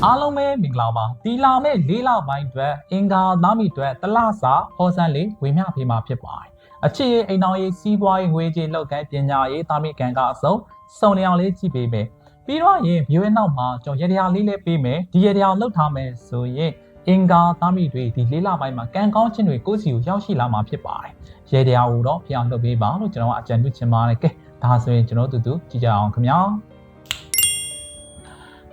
အားလုံးပဲမင်္ဂလာပါဒီလာမဲ့၄လပိုင်းအတွက်အင်္ဂါသားမိအတွက်တလစာဟောစမ်းလေးဝေမျှပေးမှာဖြစ်ပါတယ်အခြေအိမ်တော်ရေးစီးပွားရေးငွေကြေးလောက်ကပညာရေးသားမိကန်ကအစုံနေအောင်လေးကြည့်ပေးမယ်ပြီးတော့ရင်ဗီဒီယိုရဲ့နောက်မှာကျွန်တော်ရတရားလေးလေးပေးမယ်ဒီရတရားလောက်ထားမယ်ဆိုရင်အင်္ဂါသားမိတွေဒီ၄လပိုင်းမှာကံကောင်းခြင်းတွေကိုယ့်စီကိုရောက်ရှိလာမှာဖြစ်ပါတယ်ရတရားကိုတော့ဖျောင်းလုပ်ပေးပါလို့ကျွန်တော်ကအကြံပြုချင်ပါတယ်ကဲဒါဆိုရင်ကျွန်တော်တူကြည့်ကြအောင်ခင်ဗျာ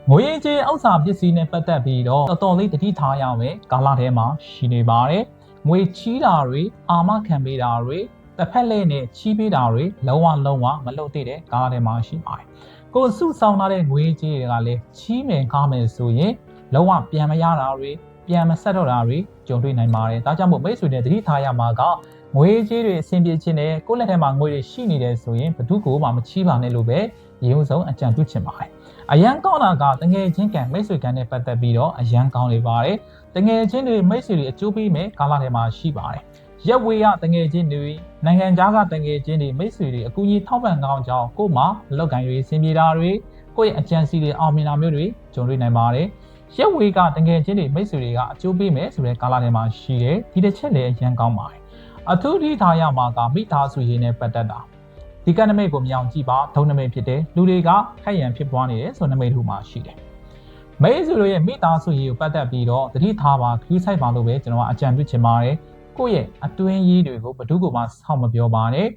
ငွေကြေးဥစ္စာပစ္စည်းနဲ့ပတ်သက်ပြီးတော့တော်တော်လေးတတိထားရမယ်ကာလထဲမှာရှိနေပါတယ်ငွေချီးတာတွေအာမခံပေးတာတွေတစ်ဖက်လက်နဲ့ချီးပေးတာတွေလုံးဝမလုပ်သေးတဲ့ကာလထဲမှာရှိပါတယ်ကိုစုဆောင်ထားတဲ့ငွေကြေးတွေကလည်းချီးမယ်ကားမယ်ဆိုရင်လုံးဝပြန်မရတာတွေပြန်မဆက်တော့တာတွေကြုံတွေ့နိုင်ပါတယ်ဒါကြောင့်မို့မိတ်ဆွေတွေတတိထားရမှာကငွေကြေးတွေအဆင်ပြေခြင်းနဲ့ကိုယ့်လက်ထဲမှာငွေတွေရှိနေတယ်ဆိုရင်ဘယ်သူကိုမှမချီးပါနဲ့လို့ပဲရေုံဆုံးအကြံပြုချင်ပါတယ်အရန်ကောင်းတာကတငယ်ချင်းကံမိတ်ဆွေကံနဲ့ပတ်သက်ပြီးတော့အရန်ကောင်းနေပါတယ်တငယ်ချင်းတွေမိတ်ဆွေတွေအကျိုးပေးမယ်ကာလထဲမှာရှိပါတယ်ရက်ဝေးရတငယ်ချင်းတွေနိုင်ငံခြားကတငယ်ချင်းတွေမိတ်ဆွေတွေအကူအညီထောက်ပံ့ကောင်းကြောင်းကို့မှာလောက်ကန်တွေစင်ပြေတာတွေကိုယ့်ရဲ့အကြံစီတွေအောင်မြင်တာမျိုးတွေကြုံတွေ့နိုင်ပါတယ်ရက်ဝေးကတငယ်ချင်းတွေမိတ်ဆွေတွေကအကျိုးပေးမယ်ဆိုတဲ့ကာလထဲမှာရှိတယ်ဒီတစ်ချက်လည်းအရန်ကောင်းပါတယ်အထူးထိထားရမှာကမိသားစုရေးနဲ့ပတ်သက်တာဒီကနမိတ်ကိုမြောင်ကြည့်ပါဒုံနမိတ်ဖြစ်တယ်လူတွေကခိုက်ရန်ဖြစ်ပွားနေတယ်ဆိုနမိတ်ထုမှာရှိတယ်မိတ်ဆွေတို့ရဲ့မိသားစုရေးကိုပတ်သက်ပြီးတော့တတိထားပါခူးဆိုင်ပါလို့ပဲကျွန်တော်ကအကြံပြုချင်ပါတယ်ကိုယ့်ရဲ့အတွင်းရေးတွေကိုဘယ်သူမှဆောက်မပြောပါနဲ့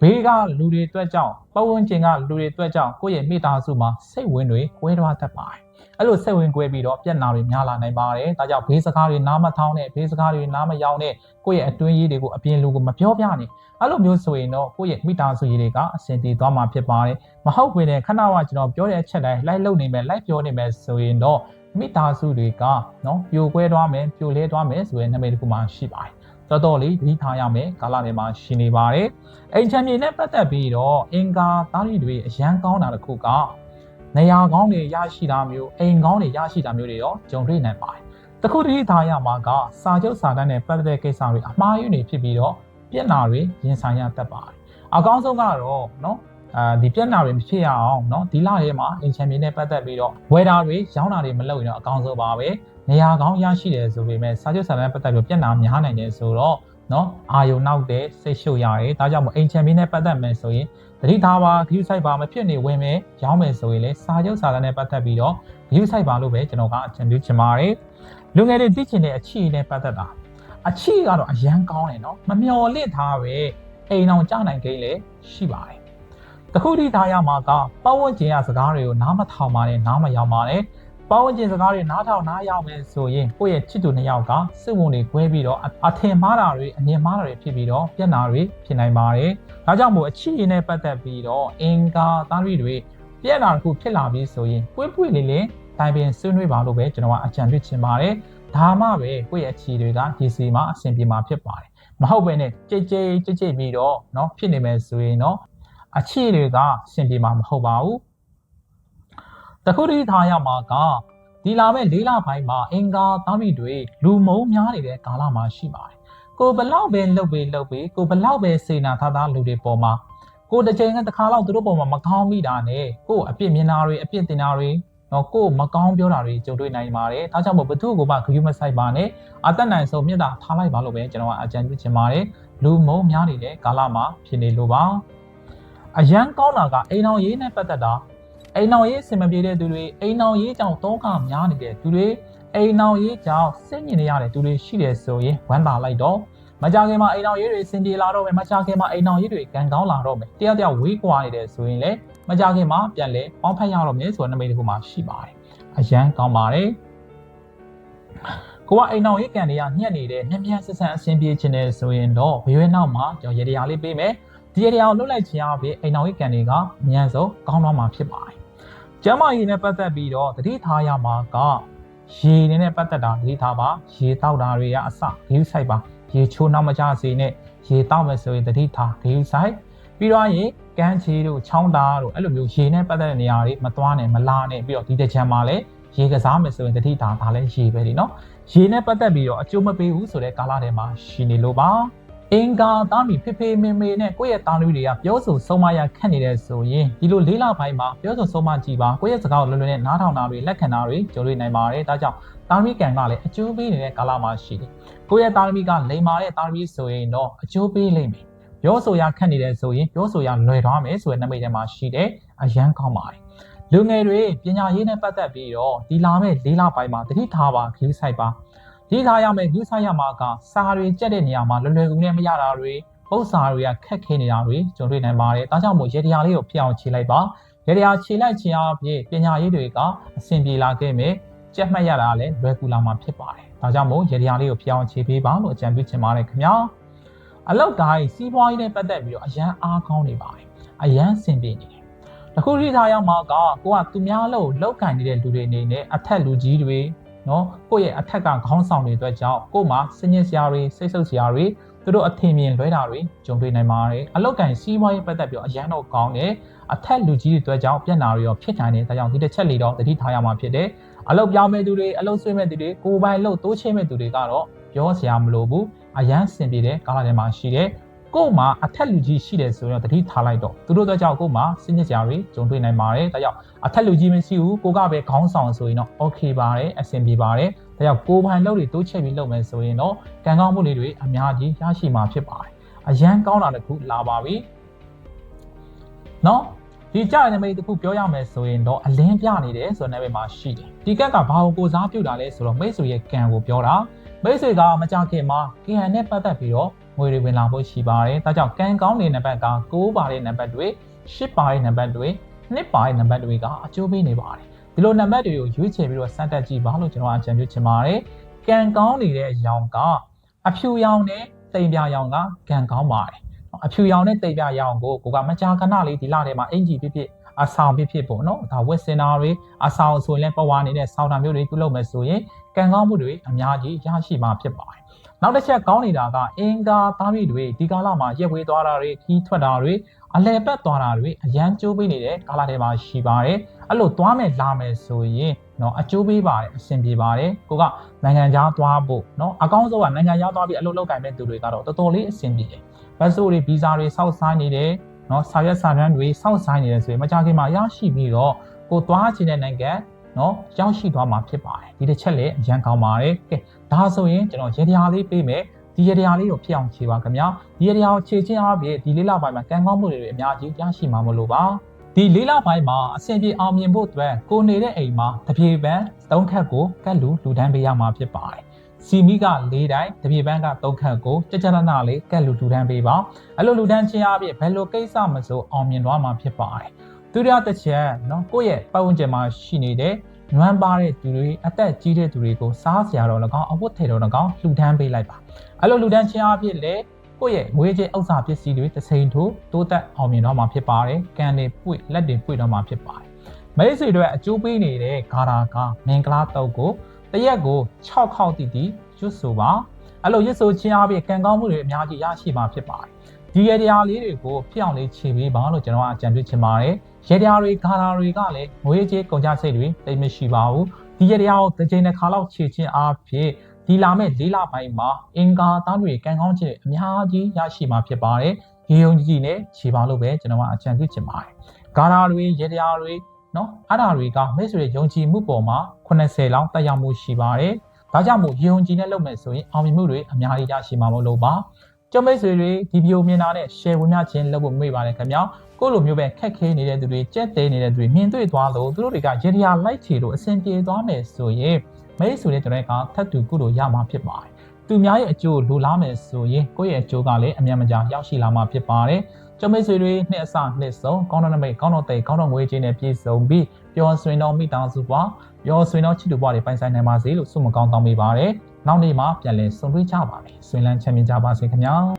ဘေးကလူတွေအတွက်ကြောင့်ပတ်ဝန်းကျင်ကလူတွေအတွက်ကြောင့်ကိုယ့်ရဲ့မိသားစုမှာစိတ်ဝင်တွေကွဲသွားတတ်ပါတယ်အဲ့လိုစိတ်ဝင်ကွဲပြီးတော့ပြဿနာတွေများလာနိုင်ပါတယ်ဒါကြောင့်ဘေးစကားတွေနားမထောင်နဲ့ဘေးစကားတွေနားမယောင်နဲ့ကိုယ့်ရဲ့အတွင်းရေးတွေကိုအပြင်လူကိုမပြောပြနဲ့အဲ့လိုမျိုးဆိုရင်တော့ကိုယ့်ရဲ့မိသားစုရေးတွေကအဆင်ပြေသွားမှာဖြစ်ပါတယ်မဟုတ်ဘဲနဲ့ခဏကကျွန်တော်ပြောတဲ့အချက်တိုင်းလိုက်လုပ်နေမယ်လိုက်ပြောနေမယ်ဆိုရင်တော့မိသားစုတွေကနော်ပြိုကွဲသွားမယ်ပြိုလဲသွားမယ်ဆိုရင်နမိတ်တစ်ခုမှရှိပါတယ်တော်တော်လေးသတိထားရမယ်ကာလတွေမှာရှိနေပါတယ်အိမ်ချမ်းမြေနဲ့ပတ်သက်ပြီးတော့အင်္ဂါသားရီတွေအရန်ကောင်းတာတစ်ခုကနေရာကောင်းတွေရရှိတာမျိုးအိမ်ကောင်းတွေရရှိတာမျိုးတွေတော့ကြုံတွေ့နိုင်ပါတယ်တခုတည်းထားရမှာကစာချုပ်စာတမ်းနဲ့ပတ်သက်တဲ့ကိစ္စတွေအမှားယွင်းတွေဖြစ်ပြီးတော့ပြဿနာတွေရင်ဆိုင်ရတတ်ပါတယ်အကောင်းဆုံးကတော့နော်ဒီပြဿနာတွေမဖြစ်ရအောင်နော်ဒီလထဲမှာအင်ချန်ပီနဲ့ပတ်သက်ပြီးတော့ဝယ်တာတွေရောင်းတာတွေမလုပ်ရင်တော့အကောင်းဆုံးပါပဲနေရာကောင်းရရှိတယ်ဆိုပေမဲ့စာချုပ်စာတမ်းပတ်သက်ပြီးပြဿနာများနိုင်တယ်ဆိုတော့နော်အာယုံနောက်တဲ့စိတ်ရှုပ်ရတယ်ဒါကြောင့်မို့အင်ချန်ပီနဲ့ပတ်သက်မယ်ဆိုရင်တတိထားပါဂရုစိုက်ပါမဖြစ်နေဝင်မယ်ရောင်းမယ်ဆိုရင်လေစာချုပ်စာတမ်းနဲ့ပတ်သက်ပြီးတော့ဂရုစိုက်ပါလို့ပဲကျွန်တော်ကအကြံပြုချင်ပါတယ်လူငယ်တွေသိချင်တဲ့အချီနဲ့ပတ်သက်တာအချီကတော့အရန်ကောင်းတယ်နော်မမျော်လင့်ထားပဲအိမ်အောင်ကြားနိုင်ကိန်းလည်းရှိပါတယ်တခုတည်းထားရမှာကပတ်ဝန်းကျင်ရစကားတွေကိုနားမထောင်ပါနဲ့နားမရောက်ပါနဲ့ပတ်ဝန်းကျင်စကားတွေနားထောင်နားရောက်မယ်ဆိုရင်ကိုယ့်ရဲ့ချစ်သူနှစ်ယောက်ကစစ်ဝင်တွေခွဲပြီးတော့အထင်မှားတာတွေအမြင်မှားတာတွေဖြစ်ပြီးတော့ပြဿနာတွေဖြစ်နိုင်ပါတယ်ဒါကြောင့်မို့အချစ်ရည်နဲ့ပတ်သက်ပြီးတော့အင်္ဂါသားတွေပြဿနာတစ်ခုဖြစ်လာပြီးဆိုရင်ပွင့်ပွင့်လေးလေးတိုင်ပင်ဆွေးနွေးပါလို့ပဲကျွန်တော်ကအကြံပြုချင်ပါတယ်ဒါမှပဲကိုယ့်ရဲ့အခြေတွေကဒီစီမှာအဆင်ပြေမှာဖြစ်ပါတယ်မဟုတ်ဘဲနဲ့ကြိတ်ပြီးတော့เนาะဖြစ်နေမယ်ဆိုရင်တော့အခြေတွေကအဆင်ပြေမှာမဟုတ်ပါဘူးတခုတည်းထားရမှာကဒီလာမဲ့၄လပိုင်းမှာအင်္ဂါသားမိတွေလူမုံများနေတဲ့ကာလမှာရှိပါတယ်ကိုဘလောက်ပဲလှုပ်ပေးကိုဘလောက်ပဲစေနာထားလူတွေပေါ်မှာကိုတစ်ချိန်ကတစ်ခါလောက်သူတို့ပေါ်မှာမကောင်းမိတာနဲ့ကိုအပြစ်မြင်တာတွေအပြစ်တင်တာတွေနော်ကိုမကောင်းပြောတာတွေကြုံတွေ့နိုင်ပါတယ်ဒါကြောင့်မို့ဘသူ့ကိုမှဂရုမစိုက်ပါနဲ့အသက်နိုင်ဆုံးမြတ်တာထားလိုက်ပါလို့ပဲကျွန်တော်ကအကြံပြုချင်ပါတယ်လူမုံများနေတဲ့ကာလမှာဖြစ်နေလို့ပါအရန်ကောင်းတာကအိမ်အောင်ရေးနဲ့ပတ်သက်တာအိမ်အောင်ရေးစင်မပြေတဲ့သူတွေအိမ်အောင်ရေးကြောင့်တောကများနေတဲ့သူတွေအိမ်အောင်ရေးကြောင့်စိတ်ညစ်နေရတဲ့သူတွေရှိတယ်ဆိုရင်ဝမ်းသာလိုက်တော့မကြခင်မှာအိမ်အောင်ရေးတွေစင်ပြေလာတော့မယ်မကြခင်မှာအိမ်အောင်ရေးတွေကံကောင်းလာတော့မယ်တယောက်ဝေးကွာနေတယ်ဆိုရင်လည်းမကြခင်မှာပြန်လဲပေါင်းဖက်ရတော့မယ်ဆိုတဲ့နမိတ်တစ်ခုမှရှိပါတယ်အရန်ကောင်းပါတယ်ကိုကအိမ်အောင်ရေးကံတွေကညှက်နေတဲ့မြန်ဆက်ဆန်အဆင်ပြေခြင်းနဲ့ဆိုရင်တော့ဘရွေးနောက်မှာကျွန်တော်ရေတရားလေးပေးမယ်ဒီရေတရားကိုလွတ်လိုက်ခြင်းအပြင်အိမ်အောင်ရေးကံတွေကအမြန်ဆုံးကောင်းသွားမှာဖြစ်ပါတယ်ကျမကြီးနဲ့ပတ်သက်ပြီးတော့တတိထားရမှာကရေနဲ့ပတ်သက်တာတတိထားပါရေတောက်တာတွေကအစဂရုစိုက်ပါရေချိုးနောက်မကျစေနဲ့ရေတောက်မယ်ဆိုရင်တတိထားဂရုစိုက်ပြီးတော့ရင်ကန်းချီတို့ချောင်းသားတို့အဲ့လိုမျိုးရေနဲ့ပတ်သက်တဲ့နေရာတွေမသွားနဲ့မလာနဲ့ပြီးတော့ဒီတစ်ချမ်းမှာလည်းရေကစားမယ်ဆိုရင်တတိထားဒါလည်းရေပဲဒီနော်ရေနဲ့ပတ်သက်ပြီးတော့အကျိုးမပေးဘူးဆိုတဲ့ကာလထဲမှာရှိနေလို့ပါ အင်္ဂါသားတွေဖေဖေမေမေနဲ့ကိုယ့်ရဲ့သားသမီးတွေကပြောဆိုဆုံးမရခက်နေတဲ့ဆိုရင်ဒီလို၄လပိုင်းမှာပြောဆိုဆုံးမကြည့်ပါကိုယ့်ရဲ့စကားကိုလွယ်လွယ်နဲ့နားထောင်တာတွေလက်ခံတာတွေကြုံတွေ့နိုင်ပါတယ်ဒါကြောင့်သားသမီးကံကလည်းအကျိုးပေးနေတဲ့ကာလမှာရှိတယ်ကိုယ့်ရဲ့သားသမီးကလိမ်မာတဲ့သားသမီးဆိုရင်တော့အကျိုးပေးလိမ့်မယ်ပြောဆိုရခက်နေတဲ့ဆိုရင်ပြောဆိုရလွယ်သွားမယ်ဆိုတဲ့နမိတ်ထဲမှာရှိတယ်အရန်ကောင်းပါတယ်လူငယ်တွေပညာရေးနဲ့ပတ်သက်ပြီးတော့ဒီလာမဲ့၄လပိုင်းမှာတတိထားပါခရီးဆိုင်ပါဒီထားရမယ်ခရီးဆိုင်ရမှာကစာတွေကြက်တဲ့နေရာမှာလွယ်လွယ်ကူကူနဲ့မရတာတွေပု္ပ္ပစာတွေကခက်ခဲနေတာတွေကြုံတွေ့နိုင်ပါတယ်ဒါကြောင့်မို့ရေတရားလေးကိုဖြစ်အောင်ခြေလိုက်ပါရေတရားခြေလိုက်ခြင်းအပြင်ပညာရေးတွေကအဆင်ပြေလာခဲ့မယ်ကြက်မှတ်ရတာလည်းလွယ်ကူလာမှာဖြစ်ပါတယ်ဒါကြောင့်မို့ရေတရားလေးကိုဖြစ်အောင်ခြေပေးပါလို့အကြံပြုချင်ပါတယ်ခင်ဗျာအလောက်တိုင်းစီးပွားရေးနဲ့ပတ်သက်ပြီးတော့အရန်အားကောင်းနေပါတယ်အရန်ဆင်ပြေနေတယ်တခုထိထားရမှာကကိုကသူများလောက်ကန်နေတဲ့လူတွေအနေနဲ့အထက်လူကြီးတွေနော်ကိုယ့်ရဲ့အထက်ကခေါင်းဆောင်တွေအတွက်ကြောင့်ကို့မှာစညစ်စရာတွေစိတ်ဆုပ်စရာတွေသူတို့အထင်မြင်လွဲတာတွေကြုံတွေ့နိုင်ပါတယ်အလောက်ကန်စီးပွားရေးပတ်သက်ပြီးတော့အရန်တော့ကောင်းတယ်အထက်လူကြီးတွေအတွက်ကြောင့်ပြဿနာတွေရောဖြစ်နိုင်တယ်ဒါကြောင့်ဒီတစ်ချက်လေးတော့တတိထားရမှာဖြစ်တယ်အလောက်ပြောင်းမဲ့သူတွေအလောက်ဆွေးမဲ့သူတွေကိုယ်ပိုင်လို့တိုးချဲ့မဲ့သူတွေကတော့ပြောစရာမလိုဘူးအရန်ဆင်ပြေတဲ့ကာလထဲမှာရှိတယ်ကို့မှာအထက်လူကြီးရှိတယ်ဆိုရင်တတိထားလိုက်တော့သူတို့အတွက်ကြောင့်ကို့မှာစညစ်စရာတွေကြုံတွေ့နိုင်ပါတယ်ဒါကြောင့်အထက်လူကြီးမရှိဘူးကိုကပဲခေါင်းဆောင်ဆိုရင်တော့ okay ပါတယ်အဆင်ပြေပါတယ်ဒါကြောင့်ကိုယ်ပိုင်လုပ်တွေတိုးချဲ့ပြီးလုပ်မယ်ဆိုရင်တော့ကံကောင်းမှုတွေအများကြီးရရှိမှာဖြစ်ပါတယ်အရန်ကောင်းတာတစ်ခုလာပါပြီနော်ဒီကြတဲ့နမိတ်တစ်ခုပြောရမယ်ဆိုရင်တော့အလင်းပြနေတယ်ဆိုတဲ့နမိတ်မှာရှိတယ်ဒီကက်ကဘာကိုစားပြုတ်တာလဲဆိုတော့မိတ်ဆွေရဲ့ကံကိုပြောတာမိတ်ဆွေကမကြခင်မှာကံနဲ့ပတ်သက်ပြီးတော့ငွေတွေဝင်လာဖို့ရှိပါတယ်ဒါကြောင့်ကံကောင်းတဲ့နံပါတ်က9ပါတဲ့နံပါတ်တွေ10ပါတဲ့နံပါတ်တွေ2ပါတဲ့နံပါတ်တွေကအကျိုးပေးနေပါတယ်ဒီလိုနံပါတ်တွေကိုရွေးချယ်ပြီးတော့စမ်းသပ်ကြည့်ပါလို့ကျွန်တော်အကြံပြုချင်ပါတယ်ကံကောင်းနေတဲ့အရောင်ကအဖြူရောင်နဲ့တိမ်ပြရောင်ကကံကောင်းပါတယ်အဖြူရောင်နဲ့တိမ်ပြရောင်ကိုကမကြာခဏလေးဒီလထဲမှာအင်ဂျီဖြစ်အဆောင်ဖြစ်ပေါ့နော်ဒါဝက်စင်နာတွေအဆောင်ဆိုရင်လည်းပဝါနေတဲ့ဆောင်းတာမျိုးတွေပြုလုပ်မယ်ဆိုရင်ကံကောင်းမှုတွေအများကြီးရရှိမှာဖြစ်ပါတယ်နောက်တစ်ချက်ကောင်းနေတာကအင်္ဂါသားမိတွေဒီကာလမှာရက်ဝေးသွားတာတွေခီးထွက်တာတွေအလဲပတ်သွားတာတွေအရန်ကျိုးပေးနေတဲ့ကာလထဲမှာရှိပါတယ်အဲ့လိုသွားမယ်လာမယ်ဆိုရင်နော်အကျိုးပေးပါတယ်အဆင်ပြေပါတယ်ကိုကနိုင်ငံခြားသွားဖို့နော်အကောင်းဆုံးကနိုင်ငံခြားသွားပြီးအလုပ်လုပ်ကိုင်မဲ့သူတွေကတော့တော်တော်လေးအဆင်ပြေတယ်ဘတ်ဆိုတွေဗီဇာတွေစောက်ဆိုင်နေတယ်နော်စာရွက်စာတမ်းတွေစောက်ဆိုင်နေတယ်ဆိုရင်မကြခင်မှာရရှိပြီးတော့ကိုသွားချင်တဲ့နိုင်ငံနော်ရောက်ရှိသွားမှာဖြစ်ပါတယ်ဒီတစ်ချက်လည်းအရန်ကောင်းပါတယ်ကဲဒါဆိုရင်ကျွန်တော်ရေတရားလေးပေးမယ်ဒီရေတရားလေးကိုဖြစ်အောင်ခြေပါခင်ဗျာဒီရေတရားကိုခြေချင်းအားဖြင့်ဒီလေးလပိုင်းမှာကံကောင်းမှုတွေအများကြီးရရှိမှာမလို့ပါဒီလေးလပိုင်းမှာအဆင်ပြေအောင်မြင်ဖို့အတွက်ကိုနေတဲ့အိမ်မှာတပြေပန်း3ခက်ကိုကတ်လူတန်းပေးရမှာဖြစ်ပါတယ်စီမီက4တိုင်းတပြေပန်းက3ခက်ကိုကြကြနနလေးကတ်လူတန်းပေးပါအဲ့လိုလူတန်းချင်းအားဖြင့်ဘယ်လိုကိစ္စမဆိုအောင်မြင်သွားမှာဖြစ်ပါတယ်ဒုတိယတစ်ချက်နော်ကိုယ့်ရဲ့ပတ်ဝန်းကျင်မှာရှိနေတဲ့နွမ်းပါတဲ့သူတွေအသက်ကြီးတဲ့သူတွေကိုစားစရာတော့၎င်းအဝတ်ထည်တော့၎င်းလှူဒန်းပေးလိုက်ပါအဲ့လိုလှူဒန်းခြင်းအဖြစ်လေကိုယ့်ရဲ့ငွေကြေးဥစ္စာပစ္စည်းတွေတစ်စိမ်ထိုးတိုးတက်အောင်မြင်တော့မှာဖြစ်ပါတယ်ကံတွေပွေလက်တွေပွေတော့မှာဖြစ်ပါတယ်မိတ်ဆွေတွေအကျိုးပေးနေတဲ့ဂါရာကမင်္ဂလာတုပ်ကိုတရက်ကို6ခေါက်တိတိရွတ်ဆိုပါအဲ့လိုရွတ်ဆိုခြင်းအဖြစ်ကံကောင်းမှုတွေအများကြီးရရှိမှာဖြစ်ပါတယ်ဒီရတရားလေးတွေကိုဖြစ်အောင်လေးခြေပေးပါလို့ကျွန်တော်အကြံပြုချင်ပါတယ်ရတရားတွေဂါရာတွေကလည်းငွေကြေးကုန်ကျစရိတ်တွေတိတ်မရှိပါဘူးဒီရတရားကိုတစ်ချိန်တစ်ခါလောက်ခြေခြင်းအားဖြင့်ဒီလာမဲ့၄လပိုင်းမှာအင်္ဂါသားတွေကံကောင်းခြင်းအများကြီးရရှိမှာဖြစ်ပါတယ်ရေုံကြီးနဲ့ခြေပါလို့ပဲကျွန်တော်အကြံပြုချင်ပါတယ်ဂါရာတွေရတရားတွေနော်အဲ့ဒါတွေကမိတ်ဆွေယုံကြည်မှုပေါ်မှာ80လောက်တက်ရောက်မှုရှိပါတယ်ဒါကြောင့်မို့ရေုံကြီးနဲ့လုပ်မယ်ဆိုရင်အောင်မြင်မှုတွေအများကြီးရရှိမှာမလို့ပါကျုံမိတ်ဆွေတွေဒီဗီဒီယိုမြင်တာနဲ့ share ဝင်များခြင်းလုပ်ဖို့မေ့ပါတယ်ခင်ဗျာကိုလိုမျိုးပဲခက်ခဲနေတဲ့သူတွေကြက်တဲနေတဲ့သူတွေမြင်တွေ့သွားလို့သူတို့တွေကရေတရားလိုက်ချေလို့အဆင်ပြေသွားမယ်ဆိုရင်မိတ်ဆွေတွေတဲ့ကထပ်တူကုလို့ရမှာဖြစ်ပါတယ်သူများရဲ့အကျိုးလိုလားမယ်ဆိုရင်ကိုယ့်ရဲ့အကျိုးကလည်းအများမကြာရောက်ရှိလာမှာဖြစ်ပါတယ်ကျုံမိတ်ဆွေတွေနှစ်အစနှစ်ဆုံးကောင်းတဲ့နမိတ်ကောင်းတော့တဲ့ကောင်းတော့ငွေချင်းနဲ့ပြည့်စုံပြီးပျော်ရွှင်တော့မိသားစုပွားပျော်ရွှင်တော့ချစ်သူပွားတွေပိုင်ဆိုင်နိုင်ပါစေလို့ဆုမကောင်းတောင်းပေးပါတယ်နောက်နေ့မှာပြန်လည်ဆုံတွေ့ကြပါမယ်ဆွေးနွေးချမ်းမြေ့ကြပါစေခင်ဗျာ